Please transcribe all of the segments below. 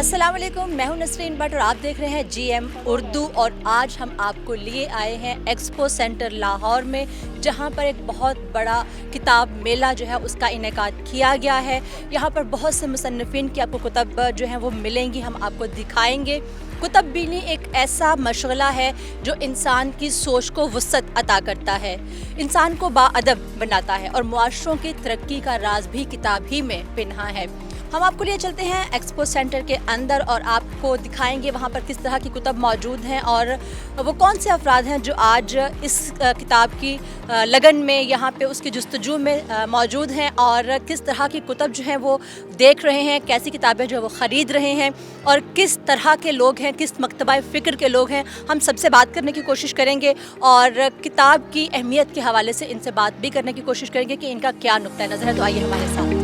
अस्सलाम वालेकुम, मैं हूं नसरीन भट्ट और आप देख रहे हैं GM उर्दू। और आज हम आपको लिए आए हैं एक्सपो सेंटर लाहौर में, जहां पर एक बहुत बड़ा किताब मेला जो है उसका इनेकाद किया गया है। यहां पर बहुत से मुसन्निफ़ीन की आपको कुतब जो हैं वो मिलेंगी, हम आपको दिखाएंगे। कुतब बीनी एक ऐसा मशगला है जो इंसान की सोच को वुसअत अता करता है, इंसान को बाअदब बनाता है और मुआशरों की तरक्की का राज भी किताब ही में पिन्हा है। हम आपको लिए चलते हैं एक्सपो सेंटर के अंदर और आपको दिखाएंगे वहाँ पर किस तरह की कुतब मौजूद हैं और वो कौन से अफराद हैं जो आज इस किताब की लगन में यहाँ पे उसकी जुस्तजू में मौजूद हैं और किस तरह की कुतब जो हैं वो देख रहे हैं, कैसी किताबें जो है वो ख़रीद रहे हैं और किस तरह के लोग हैं, किस मकतबा फ़िक्र के लोग हैं। हम सबसे बात करने की कोशिश करेंगे और किताब की अहमियत के हवाले से इनसे बात भी करने की कोशिश करेंगे कि इनका क्या नुक्ता नज़र है। तो आइए हमारे साथ।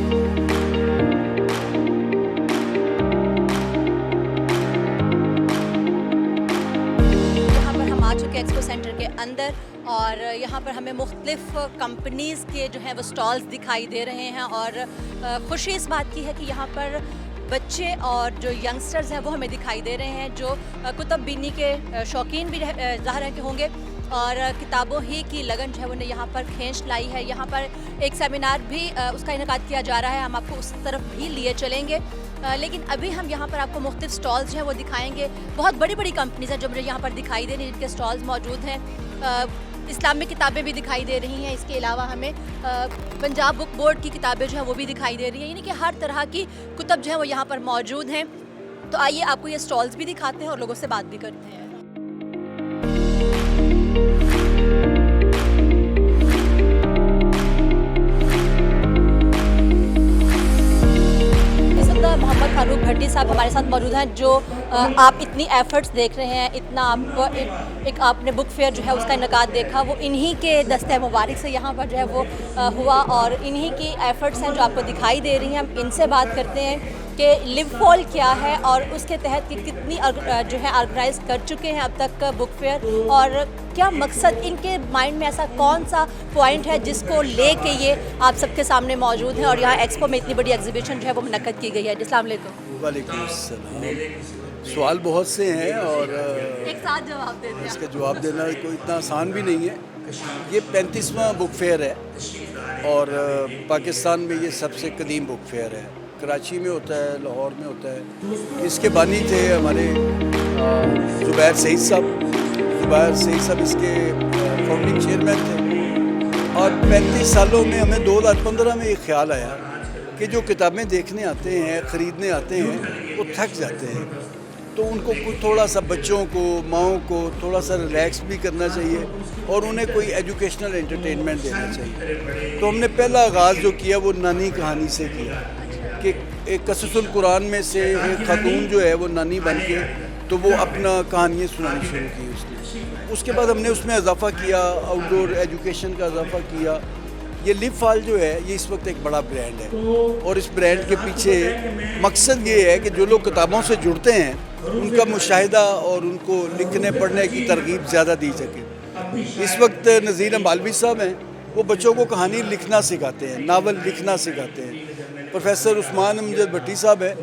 एक्सपो सेंटर के अंदर और यहाँ पर हमें मुख्तलिफ कंपनीज़ के जो हैं वो स्टॉल्स दिखाई दे रहे हैं और खुशी इस बात की है कि यहाँ पर बच्चे और जो यंगस्टर्स हैं वो हमें दिखाई दे रहे हैं जो कुतब बीनी के शौकीन भी ज़ाहिर है कि होंगे और किताबों ही की लगन जो है उन्हें यहाँ पर खींच लाई है। यहाँ पर एक सेमिनार भी उसका इनेकाद किया जा रहा है, हम आपको उस तरफ भी लिए चलेंगे। लेकिन अभी हम यहाँ पर आपको मुख्तलिफ स्टॉल्स जो हैं वो दिखाएंगे। बहुत बड़ी बड़ी कंपनीज़ हैं जो मुझे यहाँ पर दिखाई दे रही हैं, जिनके स्टॉल्स मौजूद हैं। इस्लामिक किताबें भी दिखाई दे रही हैं, इसके अलावा हमें पंजाब बुक बोर्ड की किताबें जो हैं वो भी दिखाई दे रही हैं, यानी कि हर तरह की कुतब जो है वो यहाँ पर मौजूद हैं। तो आइए आपको ये स्टॉल्स भी दिखाते हैं और लोगों से बात भी करते हैं। मोहम्मद फारूक भट्टी साहब हमारे साथ मौजूद हैं, जो आप इतनी एफ़र्ट्स देख रहे हैं, इतना आप एक आपने बुक फेयर जो है उसका इनेकाद देखा, वो इन्हीं के दस्ते मुबारक से यहाँ पर जो है वो हुआ और इन्हीं की एफ़र्ट्स हैं जो आपको दिखाई दे रही हैं। हम इनसे बात करते हैं कि लिव फॉल क्या है और उसके तहत कितनी जो है ऑर्गेनाइज़ कर चुके हैं अब तक बुक फेयर और क्या मकसद इनके माइंड में ऐसा कौन सा पॉइंट है जिसको लेके ये आप सबके सामने मौजूद है और यहाँ एक्सपो में इतनी बड़ी एग्जीबिशन जो है वो मुनक्कद की गई है। अस्सलाम वालेकुम। वालेकुम अस्सलाम। सवाल बहुत से हैं और एक साथ जवाब देते हैं। इसका जवाब देना कोई इतना आसान भी नहीं है। ये 35वां बुक फेयर है और पाकिस्तान में ये सबसे कदीम बुक फेयर है। कराची में होता है, लाहौर में होता है। इसके बानी थे हमारे ज़ुबैर सईद साहब। ज़ुबैर सईद साहब इसके फाउंडिंग चेयरमैन थे और 35 सालों में हमें 2015 में ये ख्याल आया कि जो किताबें देखने आते हैं, ख़रीदने आते हैं, वो थक जाते हैं, तो उनको कुछ थोड़ा सा बच्चों को, माओं को थोड़ा सा रिलैक्स भी करना चाहिए और उन्हें कोई एजुकेशनल एंटरटेनमेंट देना चाहिए। तो हमने पहला आगाज़ जो किया वो नानी कहानी से किया कि एक कससुल कुरान में से एक खातून जो है वो नानी बन के तो वो अपना कहानियाँ सुनानी शुरू की उसने। उसके बाद हमने उसमें इजाफ़ा किया, आउटडोर एजुकेशन का इजाफ़ा किया। ये लिव फॉल जो है ये इस वक्त एक बड़ा ब्रांड है और इस ब्रांड के पीछे मकसद ये है कि जो लोग किताबों से जुड़ते हैं उनका मुशाहिदा और उनको लिखने पढ़ने की तरगीब ज़्यादा दी सके। इस वक्त नज़ीर अम्बालवी साहब हैं, वो बच्चों को कहानी लिखना सिखाते हैं, नावल लिखना सिखाते हैं। प्रोफेसर उस्मान अमजद भट्टी साहब हैं,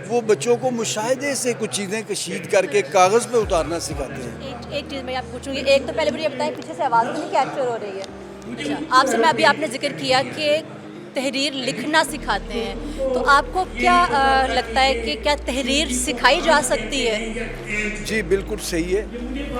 वो बच्चों को मुशाहिदे से कुछ चीज़ें कशीद करके कागज़ पे उतारना सिखाते हैं। एक चीज़ मैं आप पूछूंगी, एक तो पहले मुझे ये बताएं पीछे से आवाज़ तो नहीं कैप्चर हो रही है? अच्छा, आपसे मैं अभी आपने जिक्र किया कि तहरीर लिखना सिखाते हैं, तो आपको क्या लगता है कि क्या तहरीर सिखाई जा सकती है? जी बिल्कुल सही है।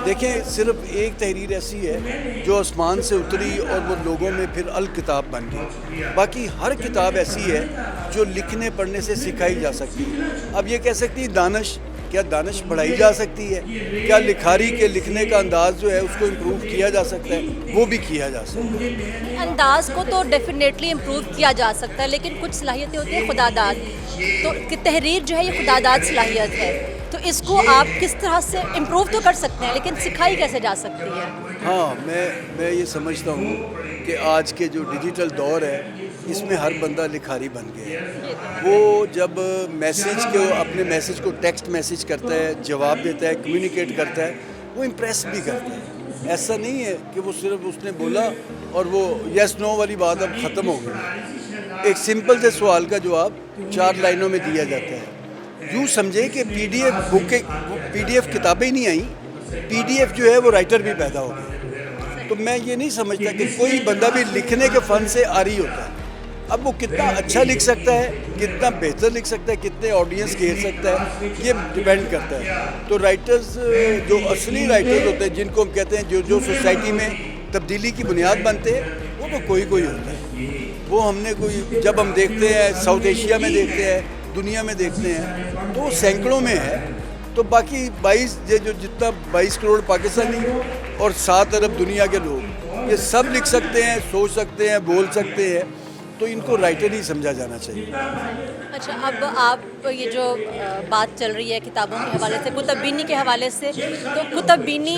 देखें, सिर्फ एक तहरीर ऐसी है जो आसमान से उतरी और वो लोगों में फिर अल किताब बन गई। बाकी हर किताब ऐसी है जो लिखने पढ़ने से सिखाई जा सकती है। अब ये कह सकती है दानिश, क्या दानिश बढ़ाई जा सकती है? क्या लिखारी के लिखने का अंदाज़ जो है उसको इम्प्रूव किया जा सकता है? वो भी किया जा सकता है। अंदाज़ को तो डेफिनेटली इम्प्रूव किया जा सकता है, लेकिन कुछ सलाहियतें होती हैं खुदादाद, तो तहरीर जो है ये खुदादाद सलाहियत है, तो इसको आप किस तरह से इम्प्रूव तो कर सकते हैं लेकिन सिखाई कैसे जा सकती है? हाँ, मैं ये समझता हूँ कि आज के जो डिजिटल दौर है इसमें हर बंदा लिखारी बन गया है। वो जब अपने मैसेज को टेक्स्ट मैसेज करता है, जवाब देता है, कम्युनिकेट करता है, वो इम्प्रेस भी करता है। ऐसा नहीं है कि वो सिर्फ उसने बोला और वो यस नो वाली बात अब ख़त्म हो गई। एक सिंपल से सवाल का जवाब 4 लाइनों में दिया जाता है। यूँ समझे कि PDF किताबें ही नहीं आई, PDF जो है वो राइटर भी पैदा हो गए। तो मैं ये नहीं समझता कि कोई बंदा भी लिखने के फ़न से आरी होता है। अब वो कितना अच्छा लिख सकता है, कितना बेहतर लिख सकता है, कितने ऑडियंस घेर सकता है, ये डिपेंड करता है। तो राइटर्स जो असली राइटर्स होते हैं, जिनको हम कहते हैं जो सोसाइटी में तब्दीली की बुनियाद बनते हैं, वो तो कोई होता है। वो हमने कोई जब हम देखते हैं साउथ एशिया में देखते हैं, दुनिया में देखते हैं, तो वो सैकड़ों में है। तो बाकी 22 करोड़ पाकिस्तानी और 7 अरब दुनिया के लोग, ये सब लिख सकते हैं, सोच सकते हैं, बोल सकते हैं। तो इनको राइटर ही समझा जाना चाहिए। अच्छा, अब आप ये जो बात चल रही है किताबों के हवाले से, कुतुबीनी के हवाले से, तो कुतुबीनी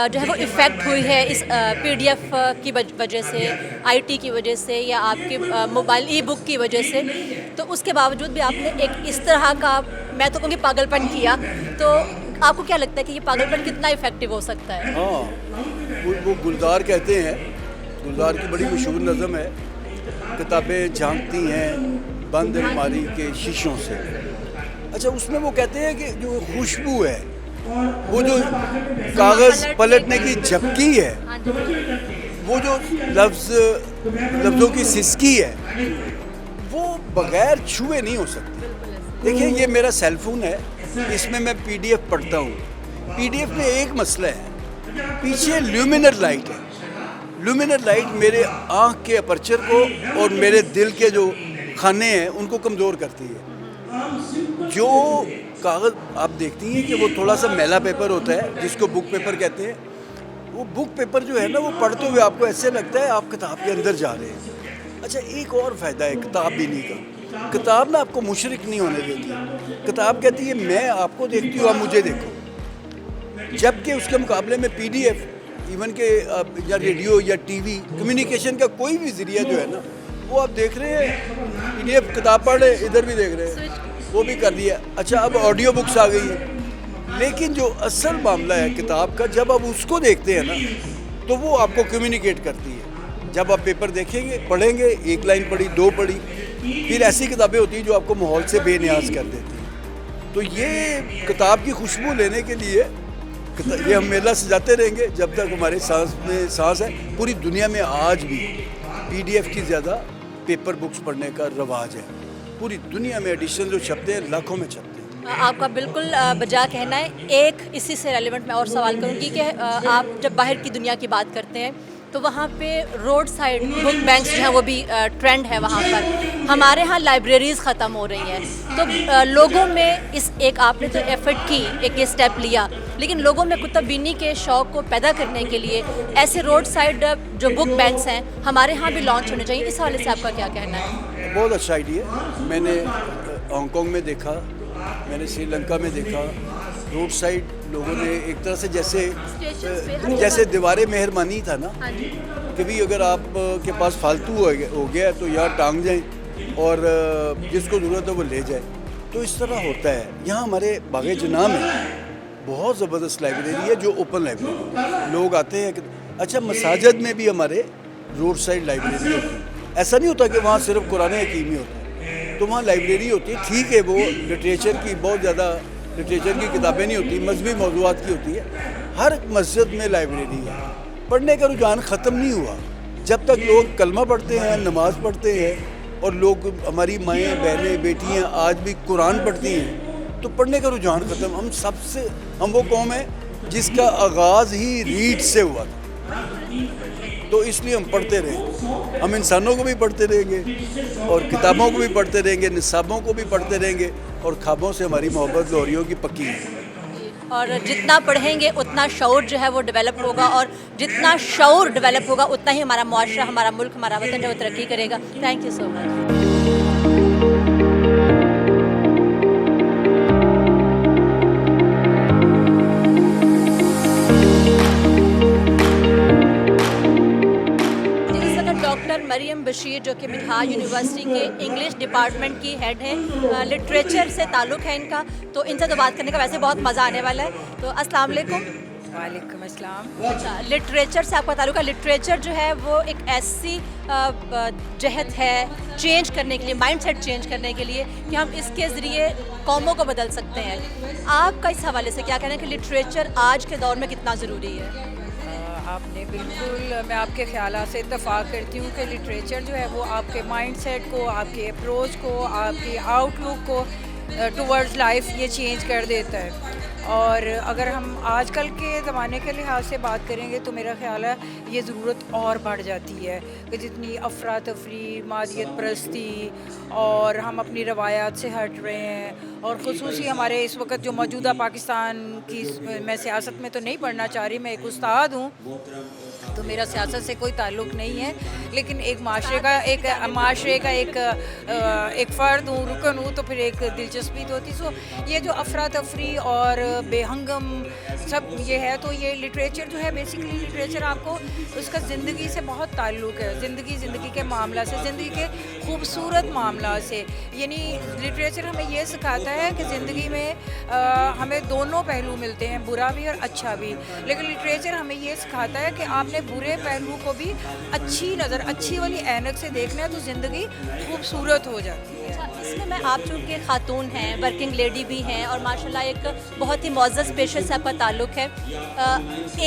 जो है वो इफ़ेक्ट हुई है इस PDF की वजह से, IT की वजह से, या आपके मोबाइल ई-बुक की वजह से। तो उसके बावजूद भी आपने एक इस तरह का, मैं तो कहूँगी पागलपन किया। तो आपको क्या लगता है कि ये पागलपन कितना इफ़ेक्टिव हो सकता है? हाँ, वो गुलजार कहते हैं, गुलजार की बड़ी मशहूर नज़म है, किताबें झांकती हैं बंद अलमारी के शीशों से। अच्छा, उसमें वो कहते हैं कि जो खुशबू है, वो जो कागज़ पलटने की झपकी है, वो जो लफ्ज़ों की सिसकी है, वो बग़ैर छुए नहीं हो सकती। देखिए, ये मेरा सेल फोन है, इसमें मैं PDF पढ़ता हूँ। PDF में एक मसला है, पीछे ल्यूमिनर लाइट है। ल्यूमिनर लाइट मेरे आँख के अपर्चर को और मेरे दिल के जो खाने हैं उनको कमज़ोर करती है। जो कागज़ आप देखती हैं कि वो थोड़ा सा मैला पेपर होता है, जिसको बुक पेपर कहते हैं, वो बुक पेपर जो है ना, वो पढ़ते हुए आपको ऐसे लगता है आप किताब के अंदर जा रहे हैं। अच्छा, एक और फ़ायदा है किताब बीनी का, किताब ना आपको मुशरिक नहीं होने देती। किताब कहती है मैं आपको देखती हूँ, आप मुझे देखो। जबकि उसके मुकाबले में PDF, इवन के या रेडियो या TV, कम्युनिकेशन का कोई भी ज़रिया जो है ना, वो आप देख रहे हैं, PDF किताब पढ़ रहे, इधर भी देख रहे हैं, वो भी कर दिया। अच्छा, अब ऑडियो बुक्स आ गई हैं, लेकिन जो असल मामला है किताब का, जब आप उसको देखते हैं ना, तो वो आपको कम्युनिकेट करती है। जब आप पेपर देखेंगे, पढ़ेंगे, एक लाइन पढ़ी, 2 पढ़ी, फिर ऐसी किताबें होती हैं जो आपको माहौल से बेनियाज कर देती हैं। तो ये किताब की खुशबू लेने के लिए ये हम मेला सजाते रहेंगे जब तक हमारे सांस में सांस है। पूरी दुनिया में आज भी PDF की ज़्यादा पेपर बुक्स पढ़ने का रवाज है। पूरी दुनिया में एडिशन जो छपते हैं, लाखों में छपते हैं। आपका बिल्कुल बजा कहना है। एक इसी से रेलेवेंट मैं और सवाल करूँगी कि आप जब बाहर की दुनिया की बात करते हैं तो वहाँ पे रोड साइड बुक बैंक्स जो हैं वो भी ट्रेंड है वहाँ पर। हमारे यहाँ लाइब्रेरीज़ ख़त्म हो रही हैं, तो लोगों में इस एक आपने तो एफर्ट की, एक ये स्टेप लिया, लेकिन लोगों में कुतुबीनी के शौक़ को पैदा करने के लिए ऐसे रोड साइड जो बुक बैंक्स हैं हमारे यहाँ भी लॉन्च होने चाहिए। इस हवाले से आपका क्या कहना है? बहुत अच्छा आइडिया। मैंने हांगकॉन्ग में देखा, मैंने श्रीलंका में देखा, रोड साइड लोगों ने एक तरह से जैसे दीवारे मेहरबानी था ना, कि भी अगर आप के पास फालतू हो गया तो यार टांग जाएं और जिसको ज़रूरत है वो ले जाए। तो इस तरह होता है। यहाँ हमारे बाग़े जनाब में बहुत ज़बरदस्त लाइब्रेरी है जो ओपन लाइब्रेरी, लोग आते हैं। अच्छा, मसाजिद में भी हमारे रोड साइड लाइब्रेरी होती है। ऐसा नहीं होता कि वहाँ सिर्फ कुरान हकीम ही होता है, तो वहाँ लाइब्रेरी होती है। ठीक है, वो लिटरेचर की बहुत ज़्यादा लिटरेचर की किताबें नहीं होती, मजहबी मौज़ूआत की होती है। हर मस्जिद में लाइब्रेरी है। पढ़ने का रुझान ख़त्म नहीं हुआ। जब तक लोग कलमा पढ़ते हैं, नमाज़ पढ़ते हैं, और लोग हमारी माएँ, बहनें, बेटियाँ आज भी कुरान पढ़ती हैं, तो पढ़ने का रुझान ख़त्म। हम वो कौम है जिसका आगाज़ ही रीड से हुआ था, तो इसलिए हम पढ़ते रहें। हम इंसानों को भी पढ़ते रहेंगे और किताबों को भी पढ़ते रहेंगे, निसाबों को भी पढ़ते रहेंगे, और ख्वाबों से हमारी मोहब्बत लोरियों की पक्की है। और जितना पढ़ेंगे उतना शऊर जो है वो डेवलप होगा, और जितना शऊर डेवलप होगा उतना ही हमारा मुआशरा, हमारा मुल्क, हमारा वतन जो तरक्की करेगा। Thank you so much. Maryam Bashir जो कि मिनहाज यूनिवर्सिटी के इंग्लिश डिपार्टमेंट की हेड हैं, लिटरेचर से ताल्लुक़ है इनका, तो इनसे तो बात करने का वैसे बहुत मज़ा आने वाला है। तो अस्सलाम वालेकुम। वालेकुम अस्सलाम। अच्छा, लिटरेचर से आपका ताल्लुक है। लिटरेचर जो है वो एक ऐसी जहत है चेंज करने के लिए, माइंडसेट चेंज करने के लिए कि हम इसके ज़रिए कौमों को बदल सकते हैं। आपका इस हवाले से क्या कहना है कि लिटरेचर आज के दौर में कितना ज़रूरी है? आपने बिल्कुल, मैं आपके ख़यालात से इत्तफ़ाक़ करती हूँ कि लिटरेचर जो है वो आपके माइंडसेट को, आपके अप्रोच को, आपकी आउटलुक को टुवर्ड्स लाइफ ये चेंज कर देता है। और अगर हम आजकल के ज़माने के लिहाज से बात करेंगे तो मेरा ख़्याल है ये ज़रूरत और बढ़ जाती है कि जितनी अफरा तफरी, मादियत परस्ती और हम अपनी रवायात से हट रहे हैं, और ख़ुसूसी हमारे इस वक्त जो मौजूदा पाकिस्तान की, मैं सियासत में तो नहीं पढ़ना चाह रही, मैं एक उस्ताद हूँ तो मेरा सियासत से कोई ताल्लुक़ नहीं है, लेकिन एक माशरे का एक फ़र्द हूँ, रुकन हूँ, तो फिर एक दिलचस्पी तो होती। सो ये जो अफरा तफरी और बेहंगम सब ये है, तो ये लिटरेचर जो है बेसिकली लिटरेचर आपको उसका ज़िंदगी से बहुत ताल्लुक़ है, ज़िंदगी के मामला से, ज़िंदगी के खूबसूरत मामला से। यानी लिटरेचर हमें ये सिखाता है कि ज़िंदगी में हमें दोनों पहलू मिलते हैं, बुरा भी और अच्छा भी, लेकिन लिटरेचर हमें ये सिखाता है कि आपने बुरे पहलू को भी अच्छी वाली ऐनक से देखना है तो ज़िंदगी खूबसूरत हो जाती है। अच्छा, इसमें मैं आप चूँकि खातून हैं, वर्किंग लेडी भी हैं और माशाल्लाह एक बहुत ही मुअज़्ज़ज़ पेशे से आपका ताल्लुक़ है,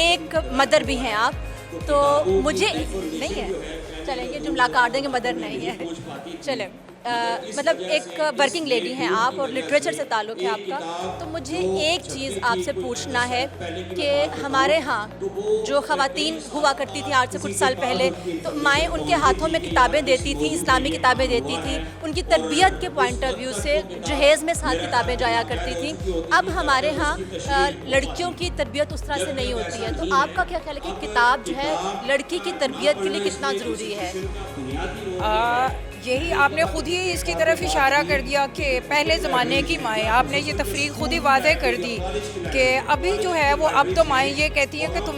एक मदर भी हैं आप, तो मुझे नहीं है, चलेंगे जुमला काट देंगे, मदर नहीं है, चलें, मतलब एक वर्किंग लेडी हैं आप और लिटरेचर से ताल्लुक़ है आपका, तो मुझे एक चीज़ आपसे पूछना है कि हमारे यहाँ जो ख़वातीन हुआ करती थी आज से कुछ साल पहले, तो माएँ उनके हाथों में किताबें देती थी, इस्लामी किताबें देती थी, उनकी तरबियत के पॉइंट ऑफ व्यू से जहेज़ में साथ किताबें जाया करती थी। अब हमारे यहाँ लड़कियों की तरबियत उस तरह से नहीं होती है, तो आपका क्या ख्याल है कि किताब जो है लड़की की तरबियत के लिए कितना ज़रूरी है? यही आपने ख़ुद ही इसकी तरफ इशारा कर दिया कि पहले ज़माने की माएँ, आपने ये तफरीक ख़ुद ही वाज़ेह कर दी कि अभी जो है वो, अब तो माएँ ये कहती हैं कि तुम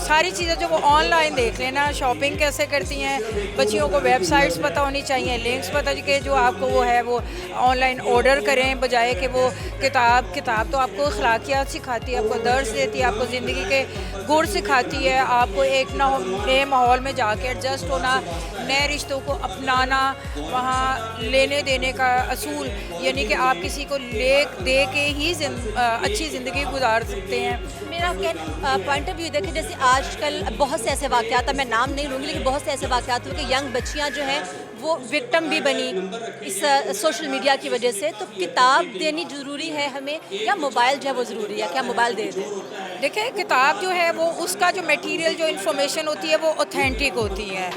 सारी चीज़ें जो वो ऑनलाइन देख लेना, शॉपिंग कैसे करती हैं, बच्चियों को वेबसाइट्स पता होनी चाहिए, लिंक्स पता कि जो आपको वो है वो ऑनलाइन ऑर्डर करें, बजाय कि वो किताब तो आपको अखलाकियात सिखाती है, आपको दर्स देती है, आपको ज़िंदगी के गुर सिखाती है, आपको एक नए माहौल में जाके एडजस्ट होना, नए रिश्तों को अपनाना, वहाँ लेने देने का असूल, यानी कि आप किसी को दे के ही अच्छी ज़िंदगी गुजार सकते हैं। मेरा पॉइंट ऑफ व्यू देखें, जैसे आजकल बहुत से ऐसे वाक़यात, मैं नाम नहीं लूँगी, लेकिन बहुत से ऐसे वाक़यात हुए कि यंग बच्चियाँ जो हैं वो विक्टिम भी बनी इस सोशल मीडिया की वजह से, तो किताब देनी ज़रूरी है हमें या मोबाइल जो है वो ज़रूरी है, क्या मोबाइल दे दें? देखिए, किताब जो है वो उसका जो मटेरियल, जो इन्फॉर्मेशन होती है वो ऑथेंटिक होती है,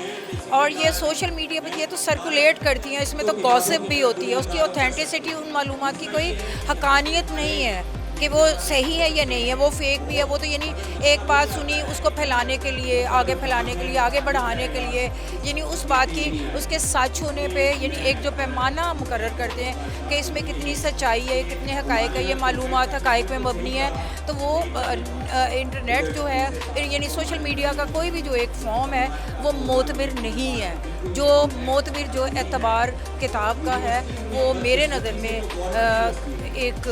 और ये सोशल मीडिया पे ये तो सर्कुलेट करती हैं, इसमें तो गॉसिप भी होती है, उसकी ऑथेंटिसिटी, उन मालूमात की कोई हकानियत नहीं है कि वो सही है या नहीं है, वो फेक भी है, वो तो यानी एक बात सुनी उसको फैलाने के लिए, आगे बढ़ाने के लिए, यानी उस बात की, उसके सच होने पे यानी एक जो पैमाना मुकर्रर करते हैं कि इसमें कितनी सच्चाई है, कितने हक़ाइक़ है, ये मालूमात हक़ाइक़ में मबनी है, तो वो इंटरनेट जो है यानी सोशल मीडिया का कोई भी जो एक फॉर्म है वो मोतबर नहीं है। जो मोतबर, जो एतबार किताब का है वो मेरे नज़र में एक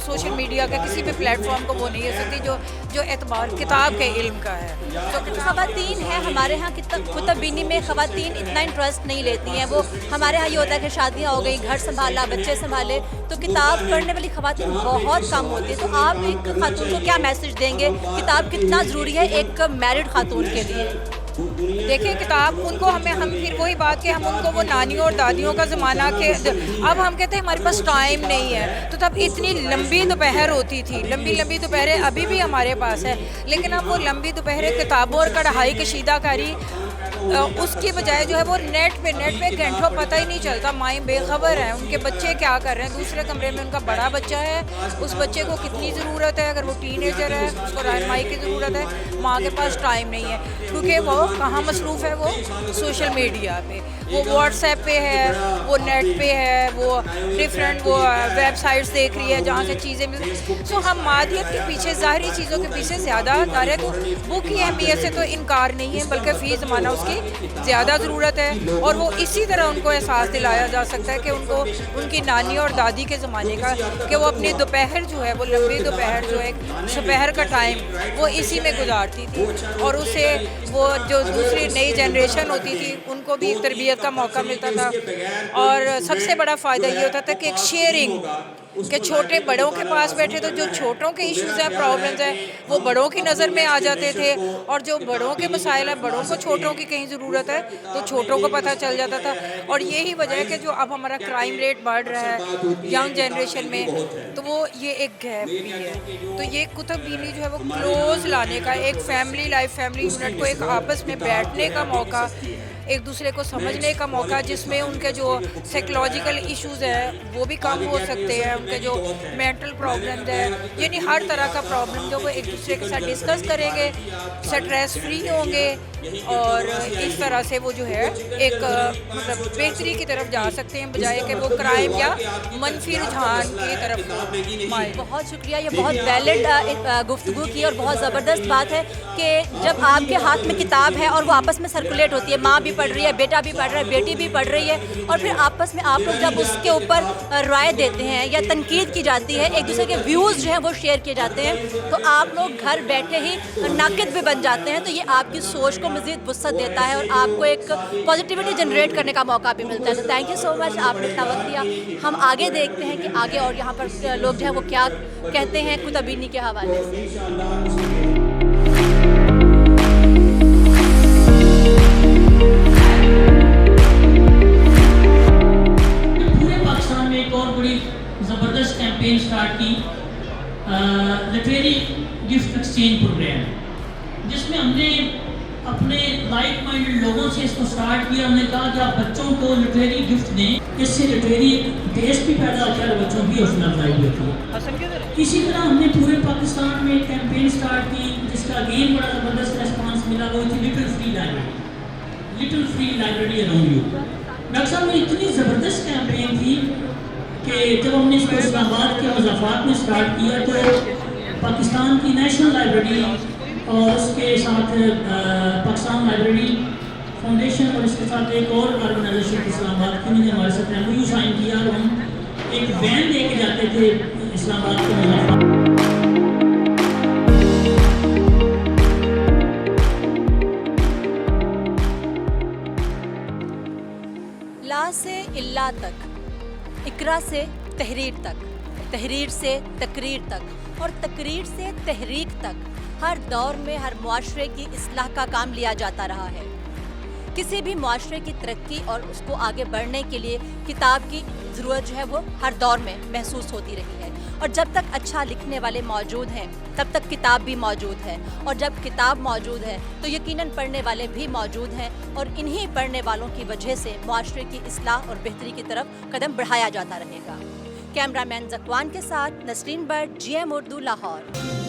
सोशल मीडिया के किसी भी प्लेटफॉर्म को वो नहीं हो सकती जो एतबार किताब के इल्म का है। तो ख़वातीन हैं हमारे यहाँ, कुतुब-बीनी में ख़वातीन इतना इंटरेस्ट नहीं लेती हैं, वो हमारे यहाँ ये होता है कि शादियाँ हो गई, घर संभाला, बच्चे संभाले, तो किताब पढ़ने वाली ख़वातीन बहुत कम होती है। तो आप एक खातून को क्या मैसेज देंगे, किताब कितना ज़रूरी है एक मैरिड खातून के लिए? देखिए, किताब उनको हम फिर वही बात कि हम उनको वो नानियों और दादियों का ज़माना के, अब हम कहते हैं हमारे पास टाइम नहीं है, तो तब इतनी लंबी दोपहर होती थी, लंबी दोपहरें अभी भी हमारे पास है, लेकिन अब वो लंबी दोपहरें किताबों और कढ़ाई कशीदाकारी उसकी बजाय जो है वो नेट पे घंटों पता ही नहीं चलता, माएँ बेखबर हैं उनके बच्चे क्या कर रहे हैं, दूसरे कमरे में उनका बड़ा बच्चा है, उस बच्चे को कितनी ज़रूरत है, अगर वो टीनेजर है उसको रहनुमाई की ज़रूरत है, माँ के पास टाइम नहीं है, क्योंकि वो कहाँ मसरूफ़ है, वो सोशल मीडिया पे, वो व्हाट्सएप पे है, वो नेट पे है, वो डिफरेंट वो वेबसाइट्स देख रही है जहाँ से चीज़ें मिल। सो हम मादियत के पीछे, ज़ाहरी चीज़ों के पीछे ज़्यादा डायरेक्ट बुक की अहमियत से तो इनकार नहीं है, बल्कि फ़ी ज़माना उसकी की ज़्यादा ज़रूरत है, और वो इसी तरह उनको एहसास दिलाया जा सकता है कि उनको उनकी नानी और दादी के ज़माने का, कि वो अपनी दोपहर जो है, वो लंबी दोपहर जो है, दोपहर का टाइम वो इसी में गुजारती थी, और उसे वो जो दूसरी नई जनरेशन होती थी उनको भी एक तरबियत का मौका मिलता था। और सबसे बड़ा फ़ायदा ये होता था कि एक शेयरिंग, कि छोटे बड़ों के पास बैठे तो जो छोटों के इश्यूज़ हैं, प्रॉब्लम्स हैं, वो बड़ों की नज़र में आ जाते थे, और जो बड़ों के मसाइल हैं, बड़ों को छोटों की कहीं ज़रूरत है तो छोटों को पता चल जाता था। और यही वजह है कि जो अब हमारा क्राइम रेट बढ़ रहा है यंग जनरेशन में, तो वो ये एक गैप भी है। तो ये कुतुब बीनी जो है वो क्लोज लाने का, एक फैमिली लाइफ, फैमिली यूनिट को एक आपस में बैठने का मौका, एक दूसरे को समझने का मौका, जिसमें उनके जो साइकोलॉजिकल इश्यूज़ हैं वो भी कम हो सकते हैं, उनके जो मेंटल प्रॉब्लम्स हैं, यानी हर तरह का प्रॉब्लम जो वो एक दूसरे के साथ डिस्कस करेंगे, स्ट्रेस फ्री होंगे, और इस तरह से वो जो है एक मतलब बेहतरी की तरफ जा सकते हैं, बजाय कि वो क्राइम या मनफी रुझान की तरफ माए। बहुत शुक्रिया, ये बहुत वैलिड गुफ्तगू की और बहुत ज़बरदस्त बात है कि जब आपके हाथ में किताब है और वो आपस में सर्कुलेट होती है, माँ भी पढ़ रही है, बेटा भी पढ़ रहा है, बेटी भी पढ़ रही है, और फिर आपस में आप लोग जब उसके ऊपर राय देते हैं या तनकीद की जाती है, एक दूसरे के व्यूज़ जो हैं वो शेयर किए जाते हैं, तो आप लोग घर बैठे ही नाकिद भी बन जाते हैं। तो ये आपकी सोच को मज़ीद वुसअत देता है और आपको एक पॉजिटिविटी जनरेट करने का मौका भी मिलता है। तो थैंक यू सो मच, आपने इतना वक्त दिया। हम आगे देखते हैं कि आगे और यहाँ पर लोग जो है वो क्या कहते हैं कुतुब बीनी के हवाले से। ज़बरदस्त कैंपेन स्टार्ट की, लिटरेरी गिफ्ट एक्सचेंज प्रोग्राम, जिसमें हमने अपने लाइक माइंडेड लोगों से इसको स्टार्ट किया। हमने कहा कि आप बच्चों को लिटरेरी गिफ्ट दें, इससे लिटरेरी टेस्ट भी पैदा होता है, बच्चों की हौसला अफजाई भी होती है। इसी तरह हमने पूरे पाकिस्तान में एक कैंपेन स्टार्ट की, जिसका अगेन बड़ा ज़बरदस्त रेस्पॉन्स मिला, वो थी little free library, little free library around you. Doctor साहब, वो इतनी ज़बरदस्त कैंपेन थी कि जब हमने इसको इस्लामाबाद के मज़ाफ़ात में स्टार्ट किया, तो पाकिस्तान की नेशनल लाइब्रेरी और उसके साथ पाकिस्तान लाइब्रेरी फाउंडेशन और इसके साथ एक और ऑर्गेनाइजेशन इस्लामाबाद की, उन्होंने हमारे साथ MOU साइन किया, और हम एक वैन लेके जाते थे इस्लामाबाद के मज़ाफ़ात। ला से इल्ला तक, इकरा से तहरीर तक, तहरीर से तकरीर तक, और तकरीर से तहरीक तक, हर दौर में हर मुआशरे की इस्लाह का काम लिया जाता रहा है। किसी भी मुआशरे की तरक्की और उसको आगे बढ़ने के लिए किताब की ज़रूरत जो है वो हर दौर में महसूस होती रही है, और जब तक अच्छा लिखने वाले मौजूद हैं तब तक किताब भी मौजूद है, और जब किताब मौजूद है तो यकीनन पढ़ने वाले भी मौजूद हैं, और इन्हीं पढ़ने वालों की वजह से मुआशरे की इस्लाह और बेहतरी की तरफ कदम बढ़ाया जाता रहेगा। कैमरामैन ज़कवान के साथ नसरीन बट, GM उर्दू, लाहौर।